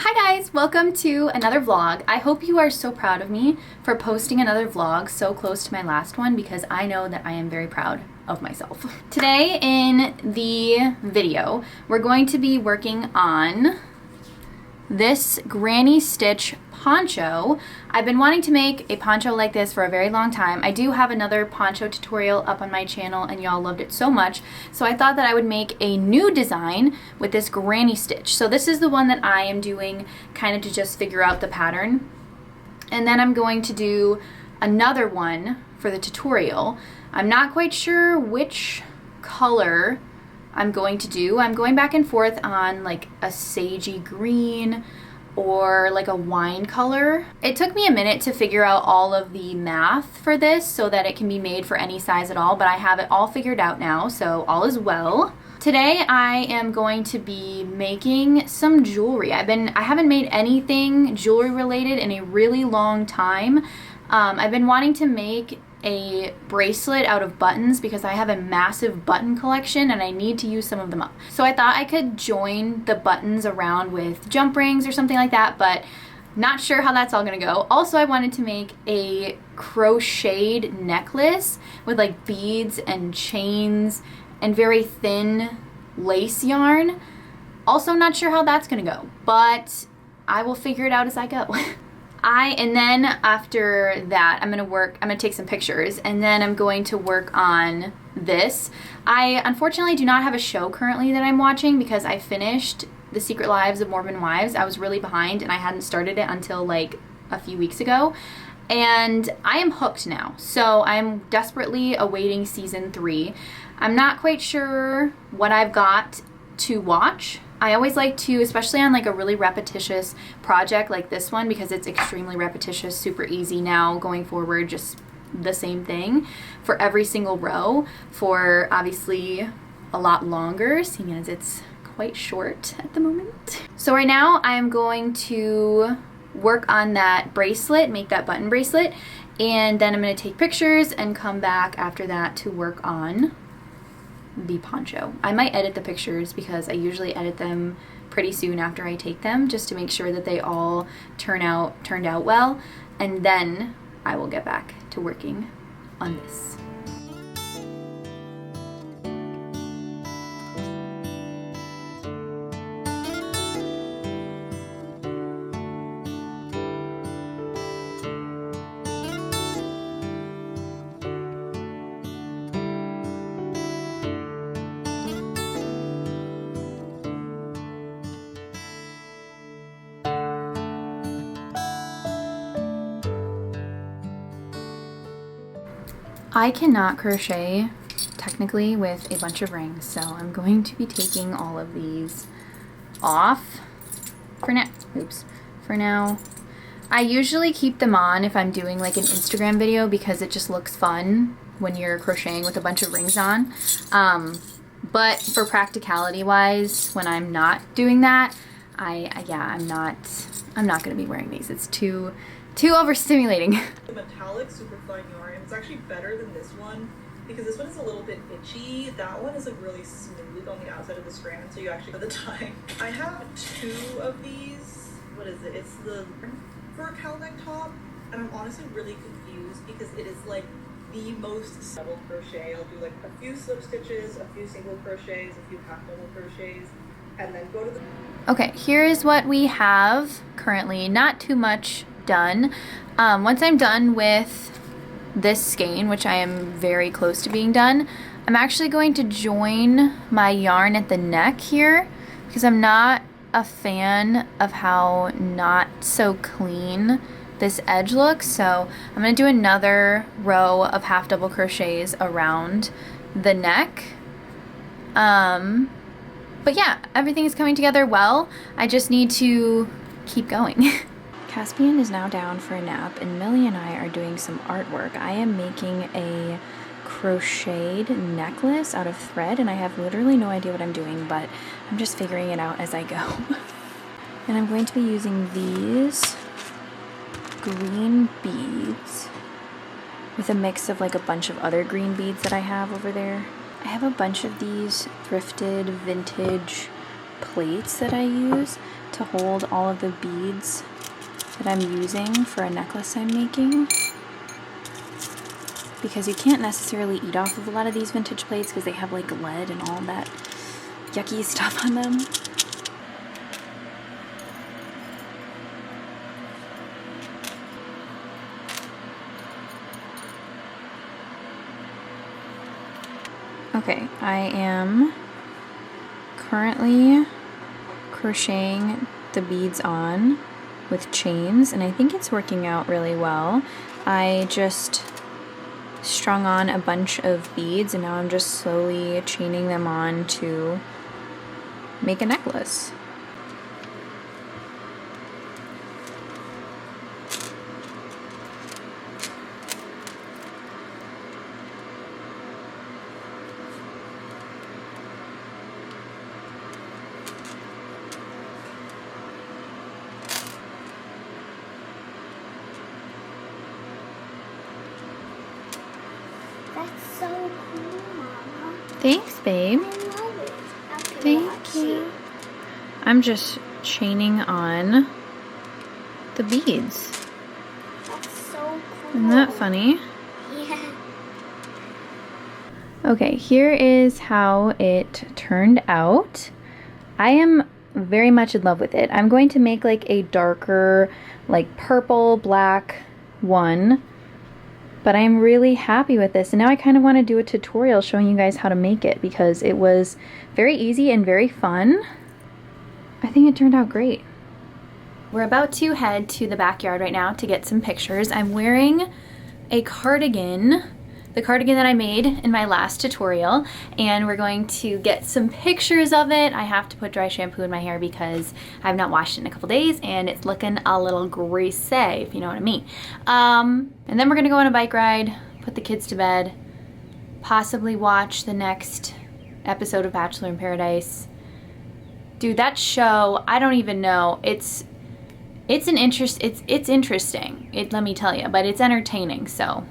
Hi guys, welcome to another vlog. I hope you are so proud of me for posting another vlog so close to my last one because I know that I am very proud of myself. Today in the video, we're going to be working on this granny stitch poncho. I've been wanting to make a poncho like this for a very long time. I do have another poncho tutorial up on my channel and y'all loved it so much, so I thought that I would make a new design with this granny stitch. So this is the one that I am doing kind of to just figure out the pattern, and then I'm going to do another one for the tutorial. I'm not quite sure which color I'm going to do. I'm going back and forth on like a sagey green or like a wine color. It took me a minute to figure out all of the math for this so that it can be made for any size at all, but I have it all figured out now, so all is well. Today I am going to be making some jewelry. I haven't made anything jewelry related in a really long time. I've been wanting to make a bracelet out of buttons because I have a massive button collection and I need to use some of them up. So I thought I could join the buttons around with jump rings or something like that, but not sure how that's all gonna go. Also, I wanted to make a crocheted necklace with like beads and chains and very thin lace yarn. Also not sure how that's gonna go, but I will figure it out as I go. And then after that, I'm gonna take some pictures and then I'm going to work on this. I unfortunately do not have a show currently that I'm watching because I finished The Secret Lives of Mormon Wives. I was really behind and I hadn't started it until like a few weeks ago. And I am hooked now. So I'm desperately awaiting season 3. I'm not quite sure what I've got to watch. I always like to, especially on like a really repetitious project like this one, because it's extremely repetitious, super easy now going forward, just the same thing for every single row for obviously a lot longer, seeing as it's quite short at the moment. So right now I'm going to work on that bracelet, make that button bracelet, and then I'm going to take pictures and come back after that to work on the poncho. I might edit the pictures because I usually edit them pretty soon after I take them just to make sure that they all turned out well, and then I will get back to working on this. I cannot crochet technically with a bunch of rings, so I'm going to be taking all of these off for now. For now. I usually keep them on if I'm doing like an Instagram video because it just looks fun when you're crocheting with a bunch of rings on. But for practicality wise, when I'm not doing that, I'm not going to be wearing these. It's too overstimulating. The metallic super fine yarn, it's actually better than this one because this one is a little bit itchy. That one is like really smooth on the outside of the strand, so you actually have the time. I have 2 of these. What is it? It's the for a cowl neck top, and I'm honestly really confused because it is like the most double crochet. I'll do like a few slip stitches, a few single crochets, a few half double crochets, and then go to the... Okay, here is what we have currently. Not too much done. Once I'm done with this skein, which I am very close to being done, I'm actually going to join my yarn at the neck here because I'm not a fan of how not so clean this edge looks. So I'm going to do another row of half double crochets around the neck. But yeah, everything is coming together well. I just need to keep going. Caspian is now down for a nap and Millie and I are doing some artwork. I am making a crocheted necklace out of thread and I have literally no idea what I'm doing, but I'm just figuring it out as I go. And I'm going to be using these green beads with a mix of like a bunch of other green beads that I have over there. I have a bunch of these thrifted vintage plates that I use, to hold all of the beads that I'm using for a necklace I'm making, because you can't necessarily eat off of a lot of these vintage plates because they have like lead and all that yucky stuff on them. Okay, I am currently crocheting the beads on with chains, and I think it's working out really well. I just strung on a bunch of beads and now I'm just slowly chaining them on to make a necklace. That's so cool, Mama. Thanks, babe. I love it. Okay, Thank you. I'm just chaining on the beads. That's so cool. Isn't that funny? Yeah. Okay, here is how it turned out. I am very much in love with it. I'm going to make like a darker, like purple, black one. But I'm really happy with this, and now I kind of want to do a tutorial showing you guys how to make it because it was very easy and very fun. I think it turned out great. We're about to head to the backyard right now to get some pictures. I'm wearing a cardigan, the cardigan that I made in my last tutorial, and we're going to get some pictures of it. I have to put dry shampoo in my hair because I've not washed it in a couple days and it's looking a little greasy, if you know what I mean. And then we're gonna go on a bike ride, put the kids to bed, possibly watch the next episode of Bachelor in Paradise. Dude, that show, I don't even know. It's interesting. Let me tell you, but it's entertaining, so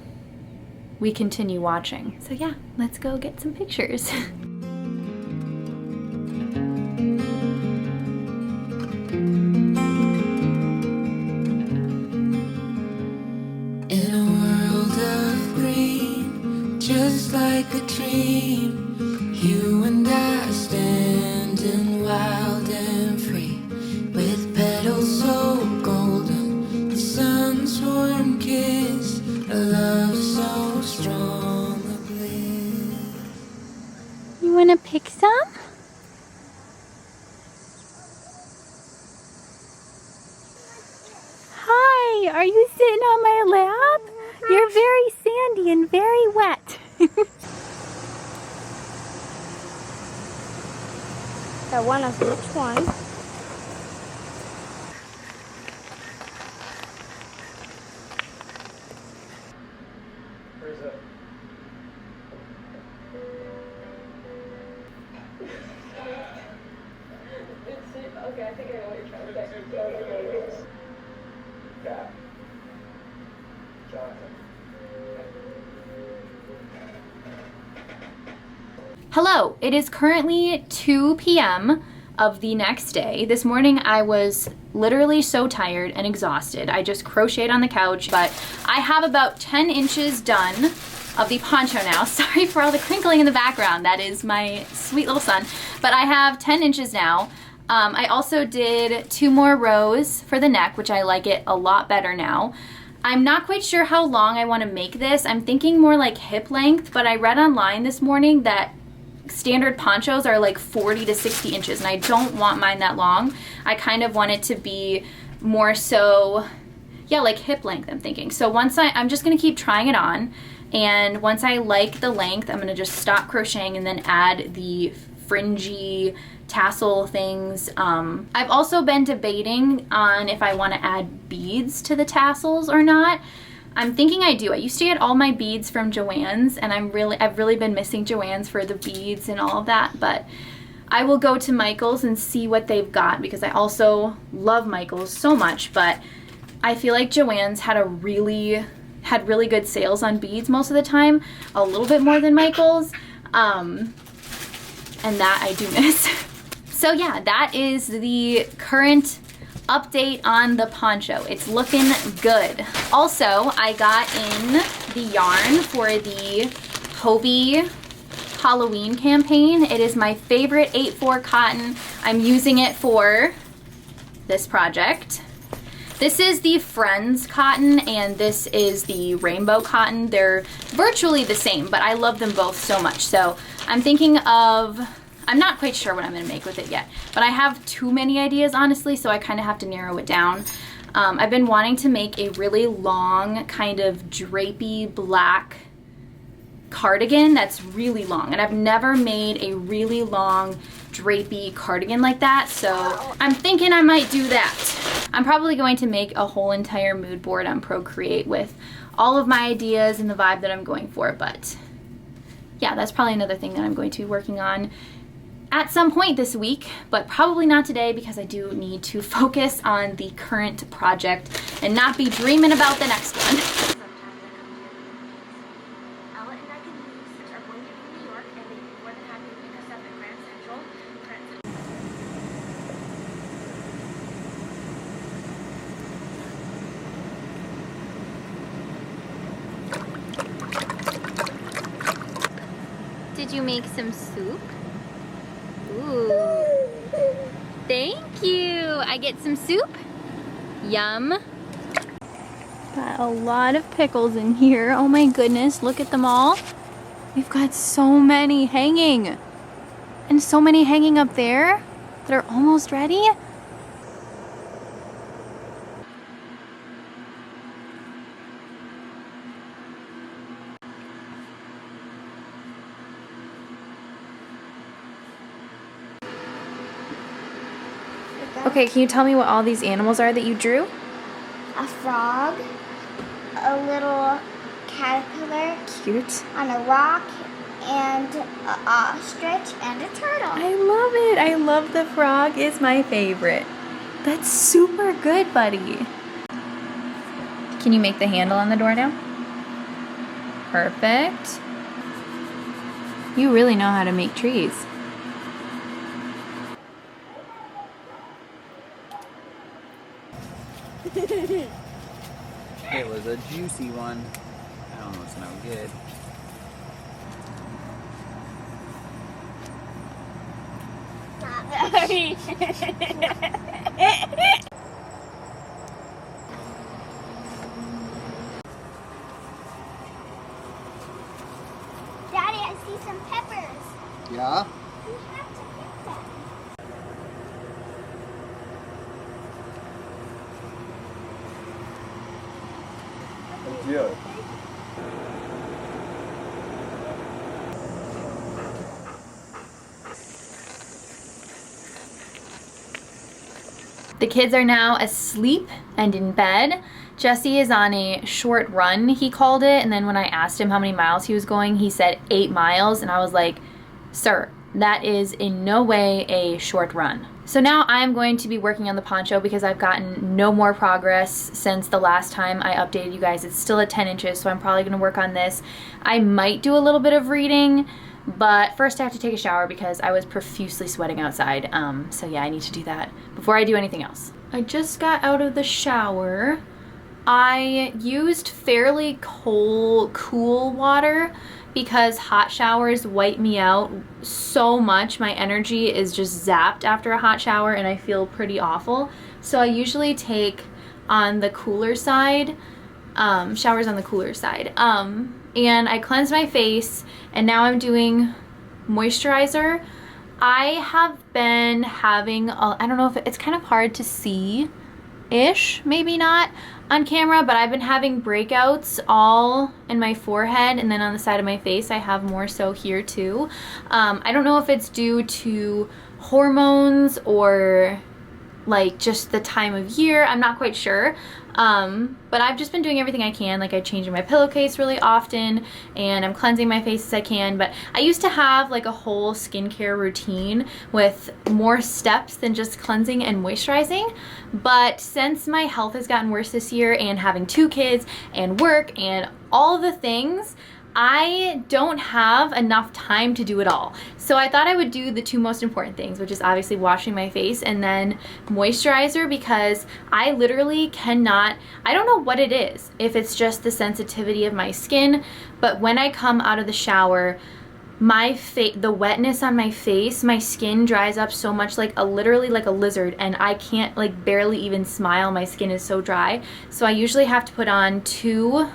we continue watching. So yeah, let's go get some pictures. In a world of green, just like a dream, you and I standing wild and free, with petals so golden, the sun's warm kiss, a love so strong, a bliss. You wanna pick some? Hi, are you sitting on my lap? You're very sandy and very wet. Got one of each one. Where's it? Okay, I think I know what you're trying to say. Yeah. Jonathan. Hello, it is currently 2 p.m. of the next day. This morning I was literally so tired and exhausted. I just crocheted on the couch, but I have about 10 inches done of the poncho now. Sorry for all the crinkling in the background. That is my sweet little son. But I have 10 inches now. I also did 2 more rows for the neck, which I like it a lot better now. I'm not quite sure how long I want to make this. I'm thinking more like hip length, but I read online this morning that standard ponchos are like 40 to 60 inches, and I don't want mine that long. I kind of want it to be more so, yeah, like hip length, I'm thinking. So I'm just going to keep trying it on, and once I like the length, I'm going to just stop crocheting and then add the fringy tassel things. I've also been debating on if I want to add beads to the tassels or not. I'm thinking I do. I used to get all my beads from Joann's, and I've really been missing Joann's for the beads and all of that, but I will go to Michael's and see what they've got because I also love Michael's so much, but I feel like Joann's had really good sales on beads most of the time, a little bit more than Michael's, and that I do miss. So yeah, that is the current update on the poncho. It's looking good. Also, I got in the yarn for the Hobie Halloween campaign. It is my favorite 8/4 cotton. I'm using it for this project. This is the Friends cotton and this is the rainbow cotton. They're virtually the same, but I love them both so much. So I'm thinking of, I'm not quite sure what I'm gonna make with it yet, but I have too many ideas, honestly, so I kind of have to narrow it down. I've been wanting to make a really long, kind of drapey black cardigan that's really long, and I've never made a really long drapey cardigan like that, so I'm thinking I might do that. I'm probably going to make a whole entire mood board on Procreate with all of my ideas and the vibe that I'm going for, but yeah, that's probably another thing that I'm going to be working on at some point this week, but probably not today because I do need to focus on the current project and not be dreaming about the next one. Did you make some soup? Ooh. Thank you. I get some soup? Yum. Got a lot of pickles in here. Oh my goodness, look at them all. We've got so many hanging. And so many hanging up there that are almost ready. Okay, can you tell me what all these animals are that you drew? A frog, a little caterpillar Cute. on a rock, and an ostrich and a turtle. I love it. I love the frog. It's my favorite. That's super good, buddy. Can you make the handle on the door now? Perfect. You really know how to make trees. It was a juicy one. I almost no good. Daddy, I see some peppers. Yeah? We have to pick them. Thank you. The kids are now asleep and in bed. Jesse is on a short run, he called it, and then when I asked him how many miles he was going, he said 8 miles, and I was like, sir, that is in no way a short run. So now I'm going to be working on the poncho because I've gotten no more progress since the last time I updated you guys. It's still at 10 inches, so I'm probably gonna work on this. I might do a little bit of reading, but first I have to take a shower because I was profusely sweating outside. So yeah, I need to do that before I do anything else. I just got out of the shower. I used fairly cool water because hot showers wipe me out so much. My energy is just zapped after a hot shower and I feel pretty awful. So I usually take on the cooler side, showers on the cooler side. And I cleanse my face and now I'm doing moisturizer. I have been having, I don't know if it's kind of hard to see-ish, maybe not on camera, but I've been having breakouts all in my forehead and then on the side of my face. I have more so here too. I don't know if it's due to hormones or like just the time of year. I'm not quite sure. But I've just been doing everything I can. Like I'm changing my pillowcase really often and I'm cleansing my face as I can. But I used to have like a whole skincare routine with more steps than just cleansing and moisturizing. But since my health has gotten worse this year and having 2 kids and work and all the things, I don't have enough time to do it all. So I thought I would do the two most important things, which is obviously washing my face and then moisturizer, because I literally cannot, I don't know what it is, if it's just the sensitivity of my skin, but when I come out of the shower, the wetness on my face, my skin dries up so much, like literally like a lizard, and I can't like barely even smile. My skin is so dry. So I usually have to put on 2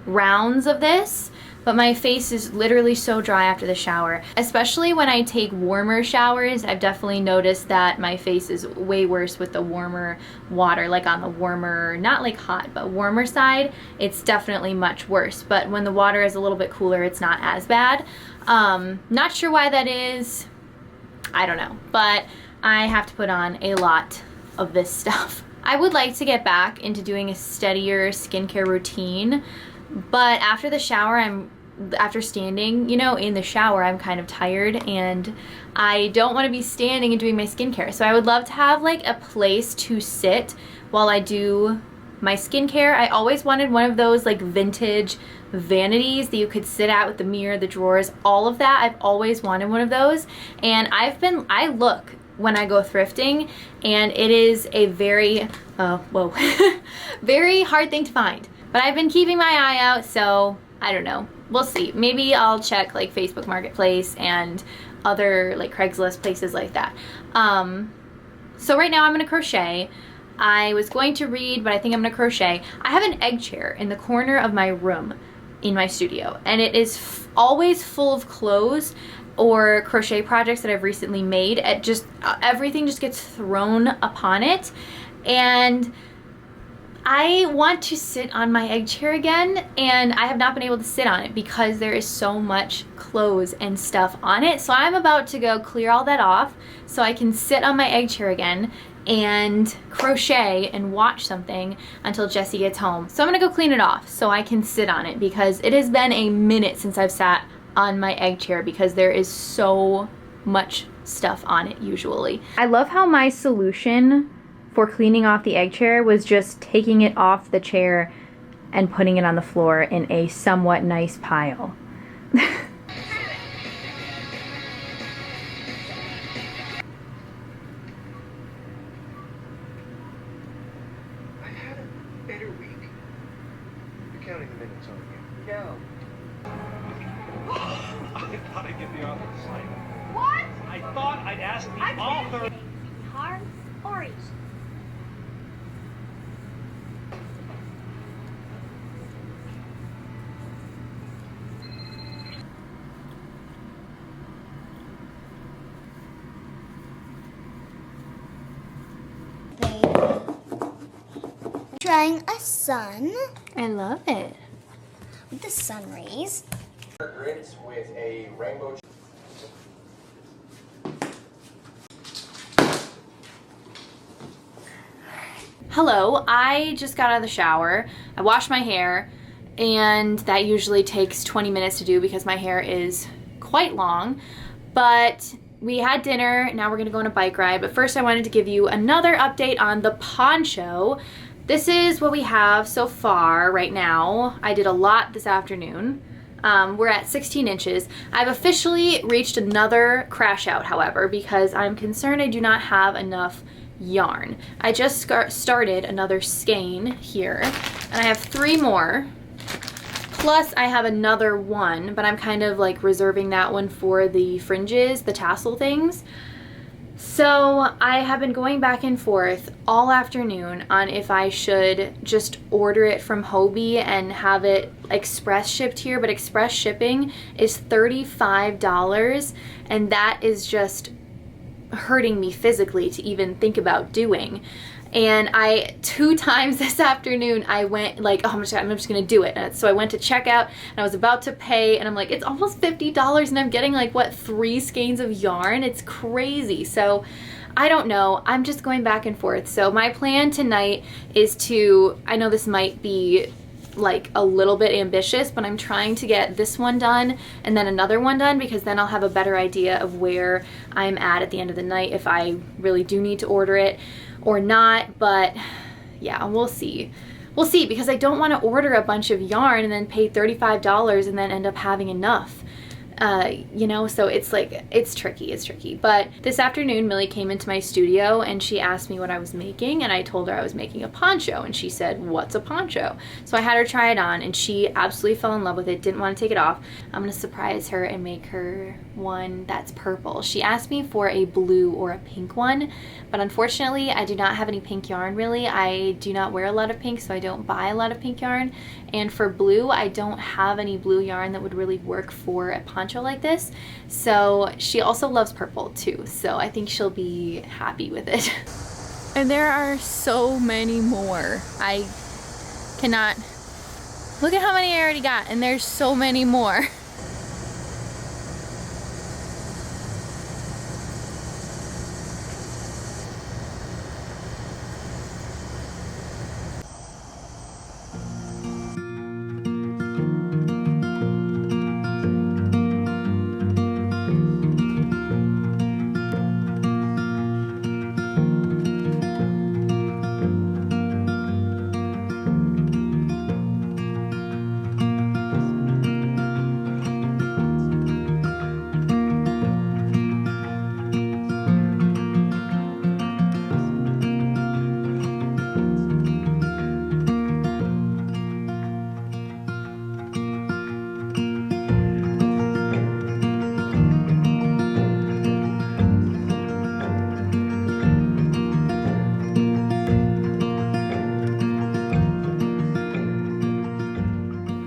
rounds of this, but my face is literally so dry after the shower. Especially when I take warmer showers, I've definitely noticed that my face is way worse with the warmer water, like on the warmer, not like hot, but warmer side, it's definitely much worse. But when the water is a little bit cooler, it's not as bad. Not sure why that is, I don't know, but I have to put on a lot of this stuff. I would like to get back into doing a steadier skincare routine, but after the shower, after standing, you know, in the shower, I'm kind of tired and I don't want to be standing and doing my skincare. So I would love to have like a place to sit while I do my skincare. I always wanted one of those like vintage vanities that you could sit at with the mirror, the drawers, all of that. I've always wanted one of those, and I look when I go thrifting, and it is a very, very hard thing to find. But I've been keeping my eye out, so I don't know. We'll see. Maybe I'll check like Facebook Marketplace and other like Craigslist places like that. So right now I'm gonna crochet. I was going to read, but I think I'm gonna crochet. I have an egg chair in the corner of my room in my studio, and it is always full of clothes or crochet projects that I've recently made. Everything just gets thrown upon it, and I want to sit on my egg chair again, and I have not been able to sit on it because there is so much clothes and stuff on it. So I'm about to go clear all that off so I can sit on my egg chair again and crochet and watch something until Jesse gets home. So I'm gonna go clean it off so I can sit on it, because it has been a minute since I've sat on my egg chair because there is so much stuff on it usually. I love how my solution for cleaning off the egg chair was just taking it off the chair and putting it on the floor in a somewhat nice pile. I had a better week. You're counting the minutes, aren't you? No. I thought I'd get the author to sign it. What? I thought I'd ask the author. Hard or easy? Drawing a sun I love it. with the sun rays. Grits with a rainbow. Hello, I just got out of the shower. I washed my hair, and that usually takes 20 minutes to do because my hair is quite long. But we had dinner, now we're gonna go on a bike ride. But first I wanted to give you another update on the poncho. This is what we have so far right now. I did a lot this afternoon. We're at 16 inches. I've officially reached another crash out, however, because I'm concerned I do not have enough yarn. I just started another skein here, and I have 3 more. Plus I have another one, but I'm kind of like reserving that one for the fringes, the tassel things. So I have been going back and forth all afternoon on if I should just order it from Hobie and have it express shipped here, but express shipping is $35, and that is just hurting me physically to even think about doing. And 2 times this afternoon I went like, oh, I'm just gonna do it. And so I went to checkout and I was about to pay, and I'm like, it's almost $50 and I'm getting like, what, 3 skeins of yarn? It's crazy. So I don't know, I'm just going back and forth. So my plan tonight is to, I know this might be like a little bit ambitious, but I'm trying to get this one done and then another one done, because then I'll have a better idea of where I'm at the end of the night, if I really do need to order it or not. But yeah, we'll see. we'll see, because I don't want to order a bunch of yarn and then pay $35 and then end up having enough. You know, so it's like, it's tricky. But this afternoon, Millie came into my studio and she asked me what I was making, and I told her I was making a poncho, and she said, "What's a poncho?" So I had her try it on and she absolutely fell in love with it, didn't want to take it off. I'm gonna surprise her and make her one that's purple. She asked me for a blue or a pink one, but unfortunately I do not have any pink yarn really. I do not wear a lot of pink, so I don't buy a lot of pink yarn. And for blue, I don't have any blue yarn that would really work for a poncho like this. So she also loves purple too, so I think she'll be happy with it. And there are so many more. I cannot, look at how many I already got, and there's so many more.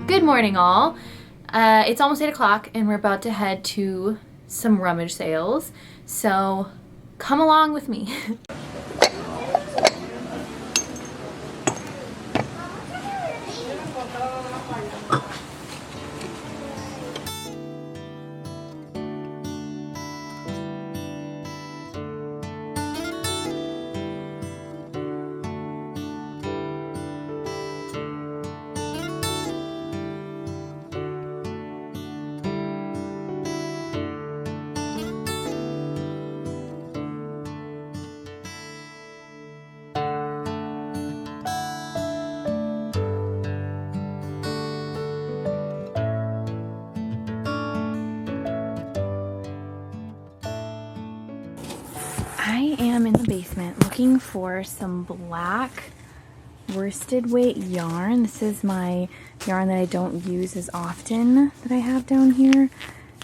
Good morning all. It's almost 8 o'clock and we're about to head to some rummage sales, so come along with me. I am in the basement looking for some black worsted weight yarn. This is my yarn that I don't use as often that I have down here.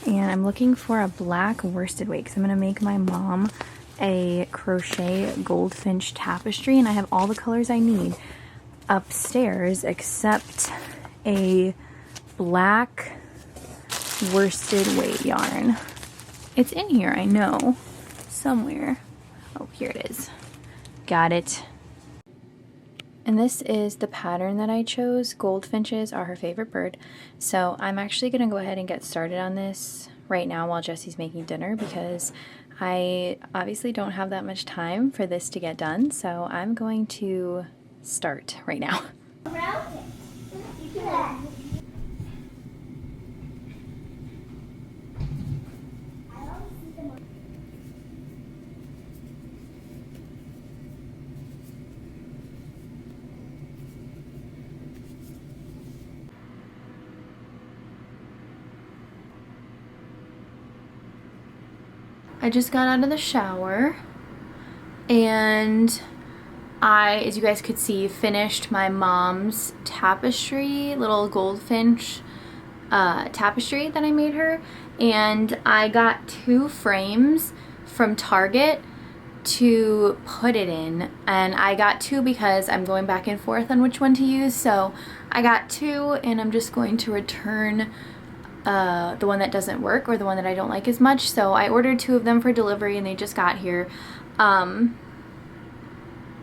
And I'm looking for a black worsted weight because I'm going to make my mom a crochet goldfinch tapestry. And I have all the colors I need upstairs except a black worsted weight yarn. It's in here, I know, somewhere. Oh, here it is. Got it. And this is the pattern that I chose. Goldfinches are her favorite bird. So I'm actually going to go ahead and get started on this right now while Jesse's making dinner, because I obviously don't have that much time for this to get done. So I'm going to start right now. I just got out of the shower and I, as you guys could see, finished my mom's tapestry, little goldfinch tapestry that I made her. And I got 2 frames from Target to put it in, and I got 2 because I'm going back and forth on which one to use. So I got 2 and I'm just going to return the one that doesn't work, or the one that I don't like as much. So I ordered 2 of them for delivery and they just got here. But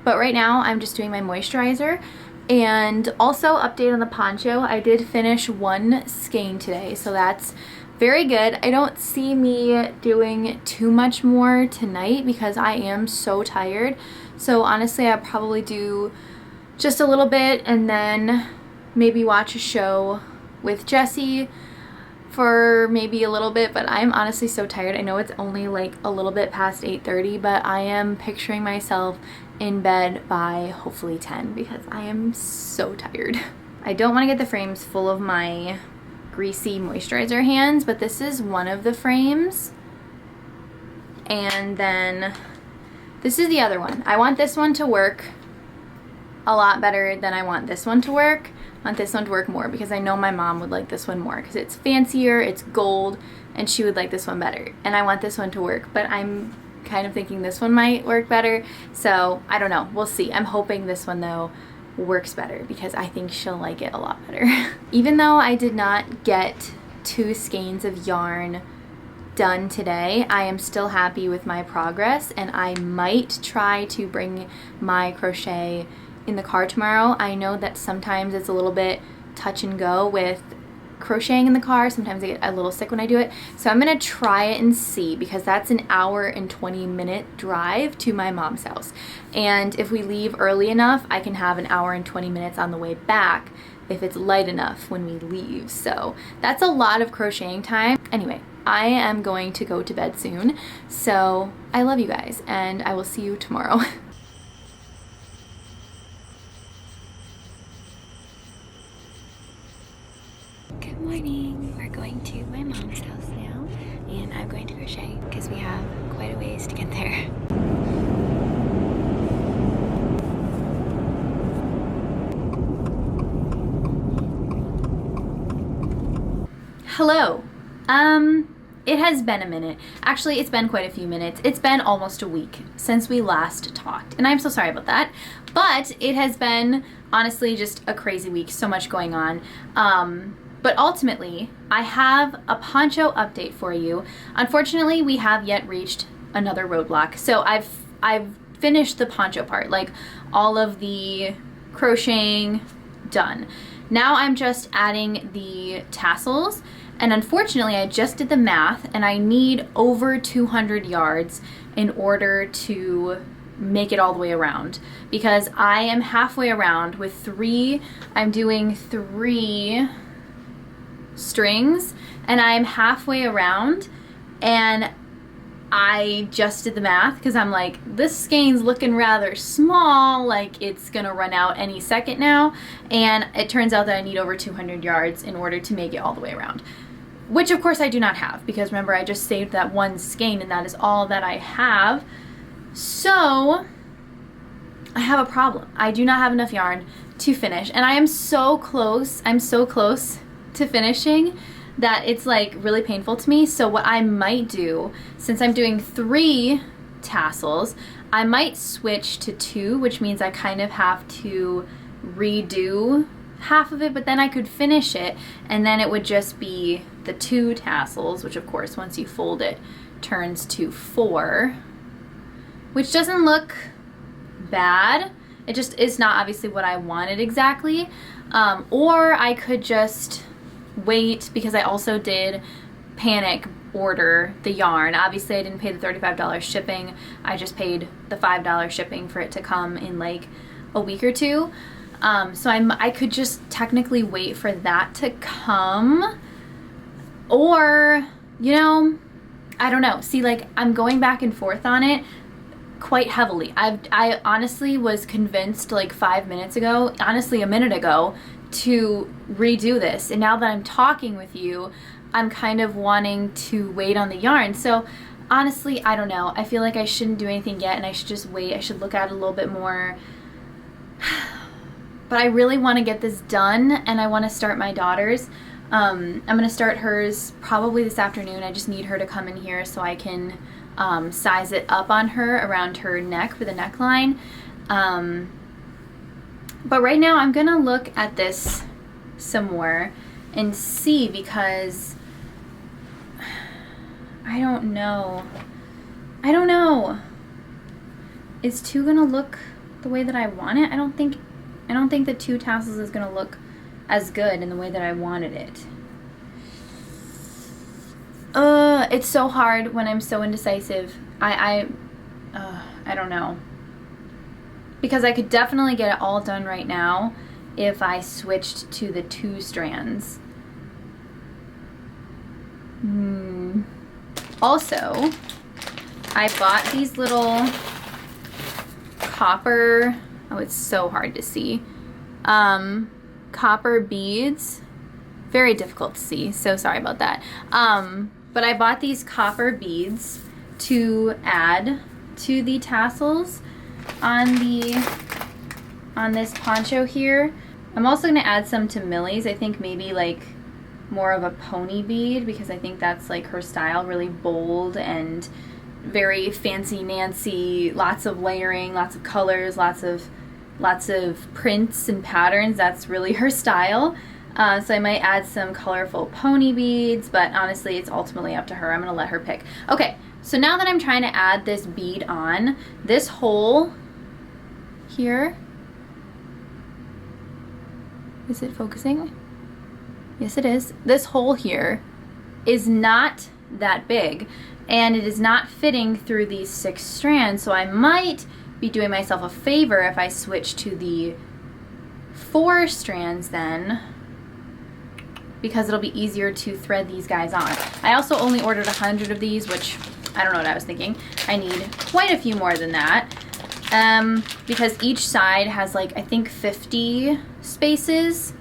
right now I'm just doing my moisturizer. And also, update on the poncho, I did finish 1 skein today, so that's very good. I don't see me doing too much more tonight because I am so tired. So honestly, I'll probably do just a little bit and then maybe watch a show with Jesse for maybe a little bit, but I'm honestly so tired. I know it's only like a little bit past 8:30, but I am picturing myself in bed by hopefully 10 because I am so tired. I don't want to get the frames full of my greasy moisturizer hands, but this is one of the frames. And then this is the other one. I want this one to work a lot better than I want this one to work. I want this one to work more because I know my mom would like this one more because it's fancier, it's gold, and she would like this one better. And I want this one to work, but I'm kind of thinking this one might work better. So I don't know, we'll see. I'm hoping this one though works better because I think she'll like it a lot better. Even though I did not get 2 skeins of yarn done today, I am still happy with my progress, and I might try to bring my crochet in the car tomorrow. I know that sometimes it's a little bit touch and go with crocheting in the car. Sometimes I get a little sick when I do it. So I'm gonna try it and see, because that's an hour and 20-minute drive to my mom's house. And if we leave early enough, I can have an hour and 20 minutes on the way back if it's light enough when we leave. So that's a lot of crocheting time. Anyway, I am going to go to bed soon. So I love you guys, and I will see you tomorrow. Good morning. We're going to my mom's house now, and I'm going to crochet because we have quite a ways to get there. Hello. It has been a minute. Actually, it's been quite a few minutes. It's been almost a week since we last talked, and I'm so sorry about that. But it has been, honestly, just a crazy week. So much going on. But ultimately, I have a poncho update for you. Unfortunately, we have yet reached another roadblock. So I've finished the poncho part, like all of the crocheting done. Now I'm just adding the tassels. And unfortunately, I just did the math, and I need over 200 yards in order to make it all the way around, because I am halfway around with 3. I'm doing 3 strings, and I'm halfway around, and I just did the math because I'm like, this skein's looking rather small, like it's gonna run out any second now, and it turns out that I need over 200 yards in order to make it all the way around. Which of course I do not have, because remember I just saved that 1 skein and that is all that I have. So I have a problem. I do not have enough yarn to finish, and I am so close. I'm so close to finishing that it's like really painful to me. So what I might do, since I'm doing 3 tassels, I might switch to 2, which means I kind of have to redo half of it, but then I could finish it, and then it would just be the 2 tassels, which of course once you fold it turns to 4, which doesn't look bad. It just is not obviously what I wanted exactly. Or I could just wait, because I also did panic order the yarn. Obviously I didn't pay the $35 shipping. I just paid the $5 shipping for it to come in like a week or 2. So I could just technically wait for that to come, or, you know, I don't know. See, like, I'm going back and forth on it quite heavily. I honestly was convinced like 5 minutes ago, honestly a minute ago, to redo this. And now that I'm talking with you, I'm kind of wanting to wait on the yarn. So honestly, I don't know. I feel like I shouldn't do anything yet, and I should just wait. I should look at it a little bit more. But I really want to get this done, and I want to start my daughter's. I'm going to start hers probably this afternoon. I just need her to come in here so I can size it up on her around her neck for the neckline. But right now I'm going to look at this some more and see, because I don't know. Is 2 going to look the way that I want it? I don't think the 2 tassels is going to look as good in the way that I wanted it. It's so hard when I'm so indecisive. I don't know. Because I could definitely get it all done right now if I switched to the 2 strands. Also, I bought these little copper, oh, it's so hard to see, copper beads. Very difficult to see, so sorry about that. But I bought these copper beads to add to the tassels on this poncho here. I'm also going to add some to Millie's. I think maybe like more of a pony bead, because I think that's like her style, really bold and very fancy Nancy, lots of layering, lots of colors, lots of prints and patterns. That's really her style. So I might add some colorful pony beads, but honestly, it's ultimately up to her. I'm gonna let her pick. Okay, so now that I'm trying to add this bead on, this hole here, is it focusing? Yes, it is. This hole here is not that big, and it is not fitting through these 6 strands, so I might be doing myself a favor if I switch to the 4 strands then, because it'll be easier to thread these guys on. I also only ordered 100 of these, which I don't know what I was thinking. I need quite a few more than that, because each side has like, I think 50 spaces.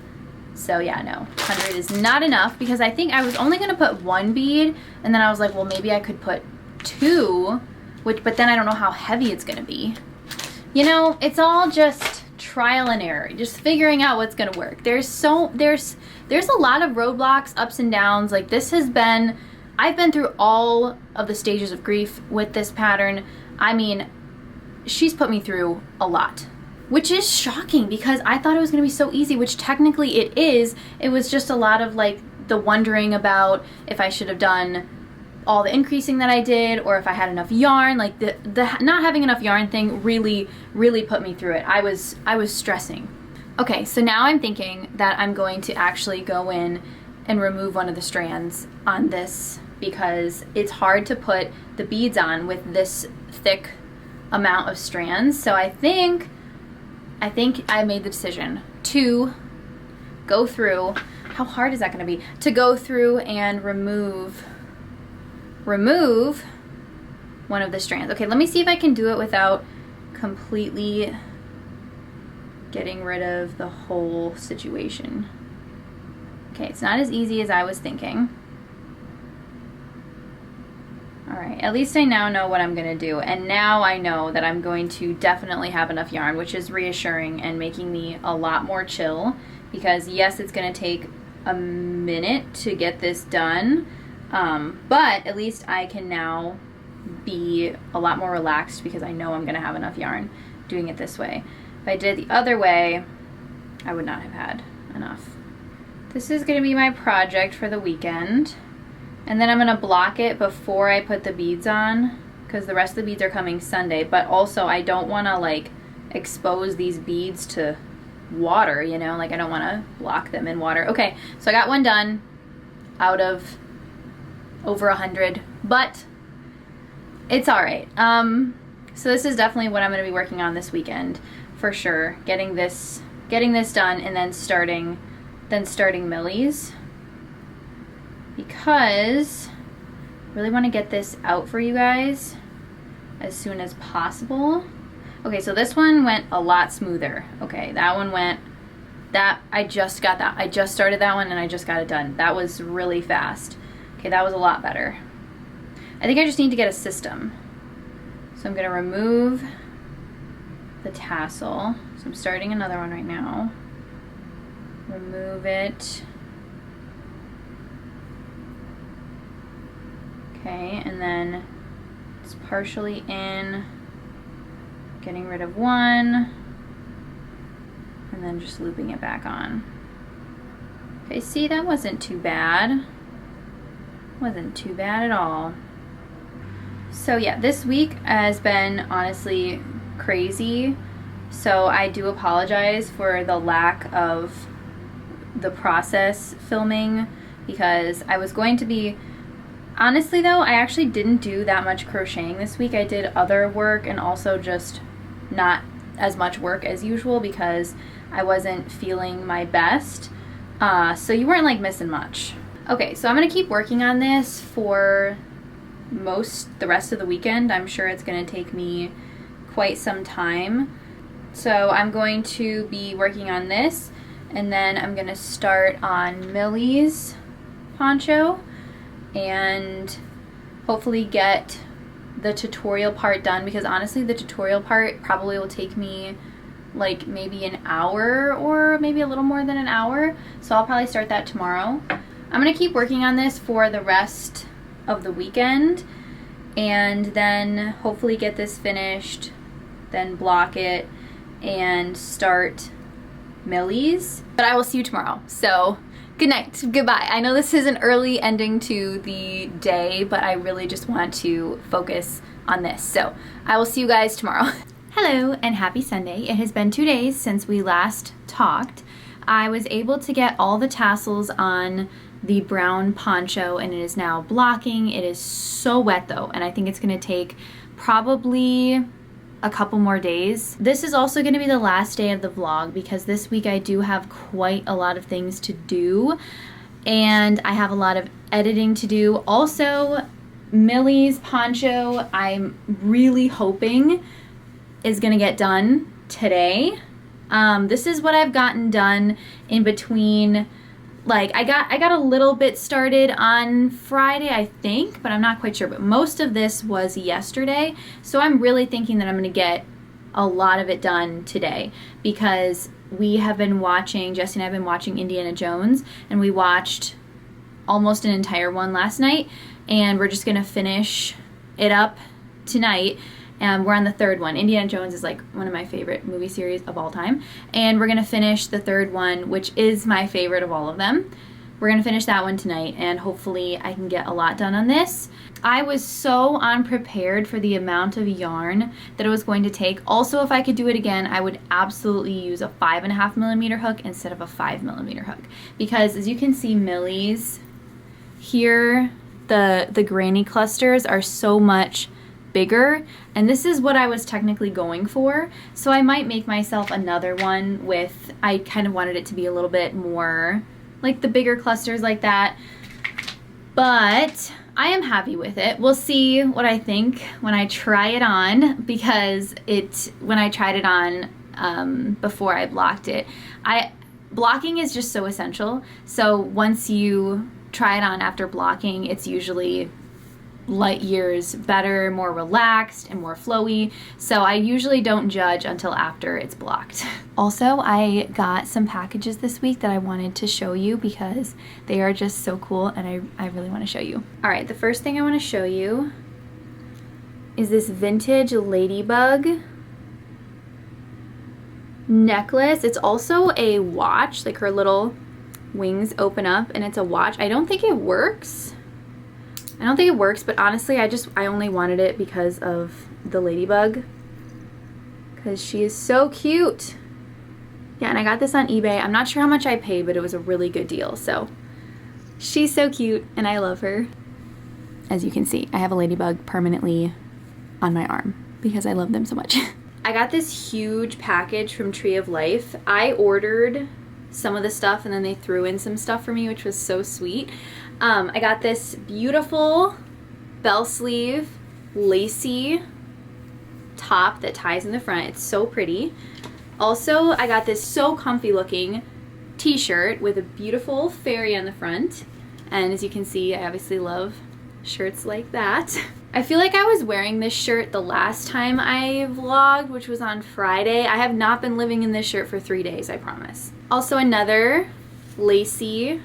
So yeah, no, 100 is not enough, because I think I was only gonna put 1 bead, and then I was like, well, maybe I could put 2, but then I don't know how heavy it's gonna be. You know, it's all just trial and error, just figuring out what's gonna work. There's a lot of roadblocks, ups and downs. Like this has been, I've been through all of the stages of grief with this pattern. I mean, she's put me through a lot, which is shocking because I thought it was gonna be so easy, which technically it is. It was just a lot of like the wondering about if I should have done all the increasing that I did, or if I had enough yarn. Like the not having enough yarn thing really put me through it. I was stressing. Okay, so now I'm thinking that I'm going to actually go in and remove one of the strands on this, because it's hard to put the beads on with this thick amount of strands. So I think I made the decision to go through, how hard is that gonna be? To go through and remove one of the strands. Okay, let me see if I can do it without completely getting rid of the whole situation. Okay, it's not as easy as I was thinking. All right, at least I now know what I'm gonna do, and now I know that I'm going to definitely have enough yarn, which is reassuring and making me a lot more chill, because yes, it's gonna take a minute to get this done, but at least I can now be a lot more relaxed because I know I'm gonna have enough yarn doing it this way. If I did it the other way, I would not have had enough. This is gonna be my project for the weekend. And then I'm gonna block it before I put the beads on, because the rest of the beads are coming Sunday, but also I don't wanna like expose these beads to water, you know, like I don't wanna block them in water. Okay, so I got one done out of over 100, but it's all right. So this is definitely what I'm gonna be working on this weekend for sure. Getting this done, and then starting Millie's, because I really want to get this out for you guys as soon as possible. Okay, so this one went a lot smoother. Okay, that one went, I just started that one and I just got it done. That was really fast. Okay, that was a lot better. I think I just need to get a system. So I'm gonna remove the tassel. So I'm starting another one right now. Remove it. Okay, and then it's partially in, getting rid of one, and then just looping it back on. Okay, see, that wasn't too bad. Wasn't too bad at all. So yeah, this week has been honestly crazy. So I do apologize for the lack of the process filming, because I was going to be, honestly though, I actually didn't do that much crocheting this week. I did other work and also just not as much work as usual because I wasn't feeling my best. So you weren't like missing much. Okay, so I'm gonna keep working on this for the rest of the weekend. I'm sure it's gonna take me quite some time. So I'm going to be working on this, and then I'm going to start on Millie's poncho and hopefully get the tutorial part done, because honestly the tutorial part probably will take me like maybe an hour or maybe a little more than an hour. So I'll probably start that tomorrow. I'm going to keep working on this for the rest of the weekend and then hopefully get this finished, then block it and start Millie's. But I will see you tomorrow. So good night, goodbye. I know this is an early ending to the day, but I really just want to focus on this. So I will see you guys tomorrow. Hello and happy Sunday. It has been 2 days since we last talked. I was able to get all the tassels on the brown poncho and it is now blocking. It is so wet though, and I think it's gonna take probably a couple more days. This is also going to be the last day of the vlog because this week I do have quite a lot of things to do and I have a lot of editing to do. Also, Millie's poncho I'm really hoping is going to get done today. This is what I've gotten done in between. Like I got a little bit started on Friday, I think, but I'm not quite sure. But most of this was yesterday. So I'm really thinking that I'm going to get a lot of it done today because we have been watching, Jesse and I have been watching Indiana Jones, and we watched almost an entire one last night, and we're just going to finish it up tonight. We're on the third one. Indiana Jones is like one of my favorite movie series of all time. And we're going to finish the third one, which is my favorite of all of them. We're going to finish that one tonight, and hopefully I can get a lot done on this. I was so unprepared for the amount of yarn that it was going to take. Also, if I could do it again, I would absolutely use a 5.5mm hook instead of a 5mm hook. Because as you can see, Millie's here, the granny clusters are so much bigger, and this is what I was technically going for, so I might make myself another one with, I kind of wanted it to be a little bit more like the bigger clusters like that, but I am happy with it. We'll see what I think when I try it on, because when I tried it on before I blocked it, blocking is just so essential. So once you try it on after blocking, it's usually light years better, more relaxed and more flowy. So I usually don't judge until after it's blocked. Also, I got some packages this week that I wanted to show you because they are just so cool, and I really want to show you. All right, the first thing I want to show you is this vintage ladybug necklace. It's also a watch, like her little wings open up and it's a watch. I don't think it works. But honestly, I only wanted it because of the ladybug, because she is so cute. Yeah, and I got this on eBay. I'm not sure how much I paid, but it was a really good deal. So she's so cute and I love her. As you can see, I have a ladybug permanently on my arm because I love them so much. I got this huge package from Tree of Life. I ordered some of the stuff and then they threw in some stuff for me, which was so sweet. I got this beautiful bell sleeve lacy top that ties in the front. It's so pretty. Also, I got this so comfy looking t-shirt with a beautiful fairy on the front. And as you can see, I obviously love shirts like that. I feel like I was wearing this shirt the last time I vlogged, which was on Friday. I have not been living in this shirt for 3 days, I promise. Also another lacy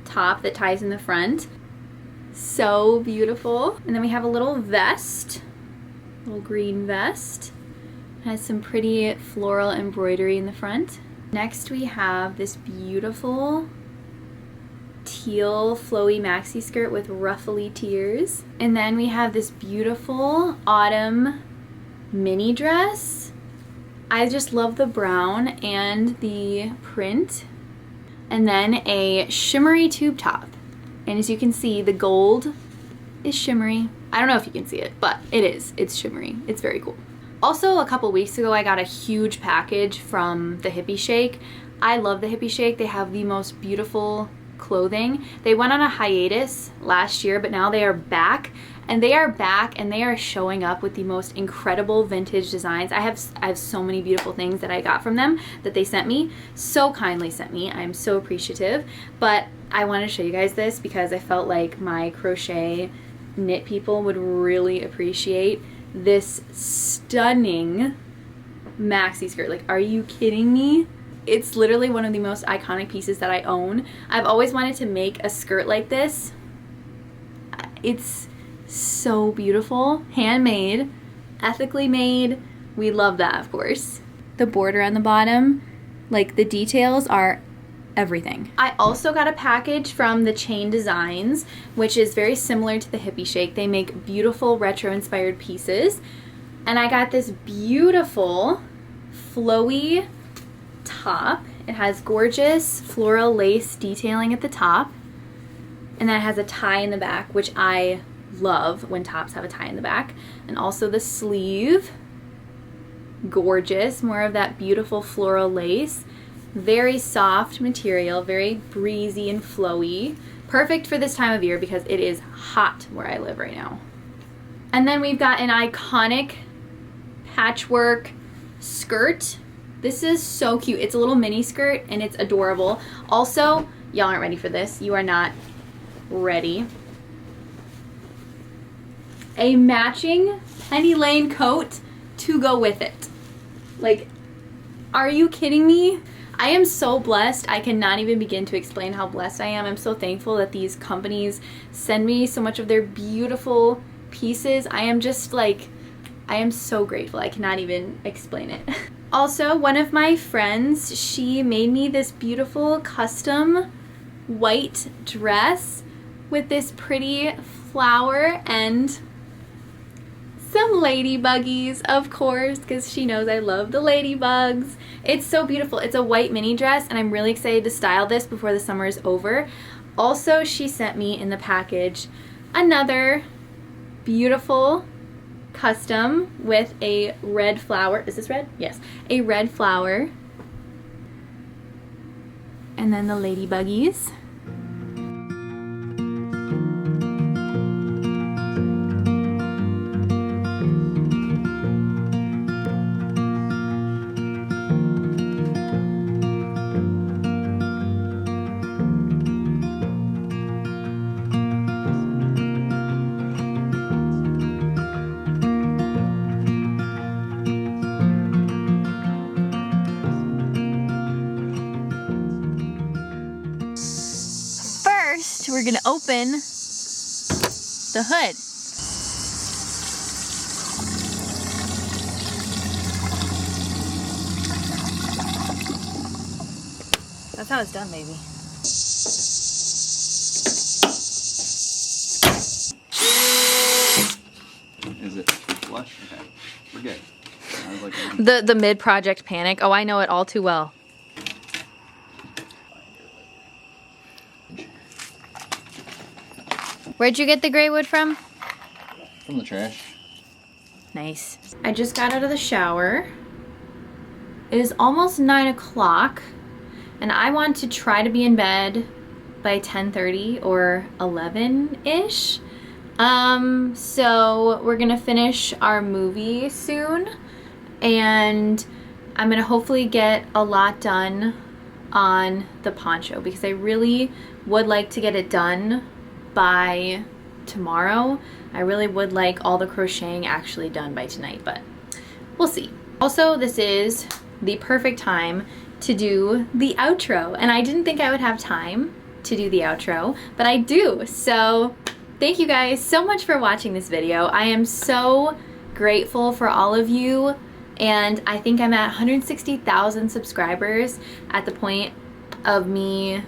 top that ties in the front. So beautiful. And then we have a little vest, little green vest. It has some pretty floral embroidery in the front. Next we have this beautiful teal flowy maxi skirt with ruffly tiers. And then we have this beautiful autumn mini dress. I just love the brown and the print. And then a shimmery tube top. And as you can see, the gold is shimmery. I don't know if you can see it, but it is. It's shimmery. It's very cool. Also, a couple weeks ago, I got a huge package from the Hippie Shake. I love the Hippie Shake. They have the most beautiful clothing. They went on a hiatus last year, but now they are back. And they are back and they are showing up with the most incredible vintage designs. I have so many beautiful things that I got from them that they sent me, so kindly sent me. I'm so appreciative. But I want to show you guys this because I felt like my crochet knit people would really appreciate this stunning maxi skirt. Like, are you kidding me? It's literally one of the most iconic pieces that I own. I've always wanted to make a skirt like this. It's so beautiful, handmade, ethically made. We love that, of course. The border on the bottom, like the details are everything. I also got a package from the Chain Designs, which is very similar to the Hippie Shake. They make beautiful retro inspired pieces. And I got this beautiful flowy top. It has gorgeous floral lace detailing at the top. And then it has a tie in the back, which I love when tops have a tie in the back. And also the sleeve, gorgeous, more of that beautiful floral lace. Very soft material, very breezy and flowy. Perfect for this time of year because it is hot where I live right now. And then we've got an iconic patchwork skirt. This is so cute. It's a little mini skirt and it's adorable. Also, y'all aren't ready for this. You are not ready. A matching Penny Lane coat to go with it. Like, are you kidding me? I am so blessed. I cannot even begin to explain how blessed I am. I'm so thankful that these companies send me so much of their beautiful pieces. I am just like, I am so grateful. I cannot even explain it. Also, one of my friends, she made me this beautiful custom white dress with this pretty flower and some ladybuggies, of course, because she knows I love the ladybugs. It's so beautiful. It's a white mini dress, and I'm really excited to style this before the summer is over. Also, she sent me in the package another beautiful custom with a red flower. Is this red? Yes. A red flower. And then the ladybuggies. We're gonna open the hood. That's how it's done, baby. Is it flush? Okay, we're good. I was like, The mid-project panic. Oh, I know it all too well. Where'd you get the gray wood from? from the trash. Nice. I just got out of the shower. It is almost 9 o'clock and I want to try to be in bed by 10:30 or 11-ish. So we're gonna finish our movie soon and I'm gonna hopefully get a lot done on the poncho because I really would like to get it done by tomorrow. I really would like all the crocheting actually done by tonight, but we'll see. Also, this is the perfect time to do the outro, and I didn't think I would have time to do the outro, but I do. So thank you guys so much for watching this video. I am so grateful for all of you, and I think I'm at 160,000 subscribers at the point of me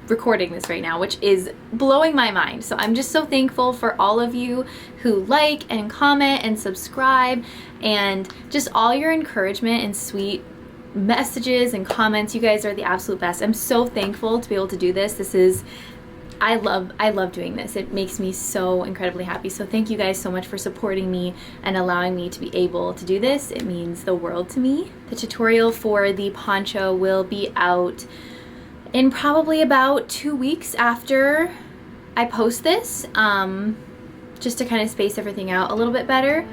recording this right now, which is blowing my mind. So I'm just so thankful for all of you who like and comment and subscribe and just all your encouragement and sweet messages and comments. You guys are the absolute best. I'm so thankful to be able to do this. This is, I love doing this. It makes me so incredibly happy. So thank you guys so much for supporting me and allowing me to be able to do this. It means the world to me. The tutorial for the poncho will be out in probably about 2 weeks after I post this, just to kind of space everything out a little bit better.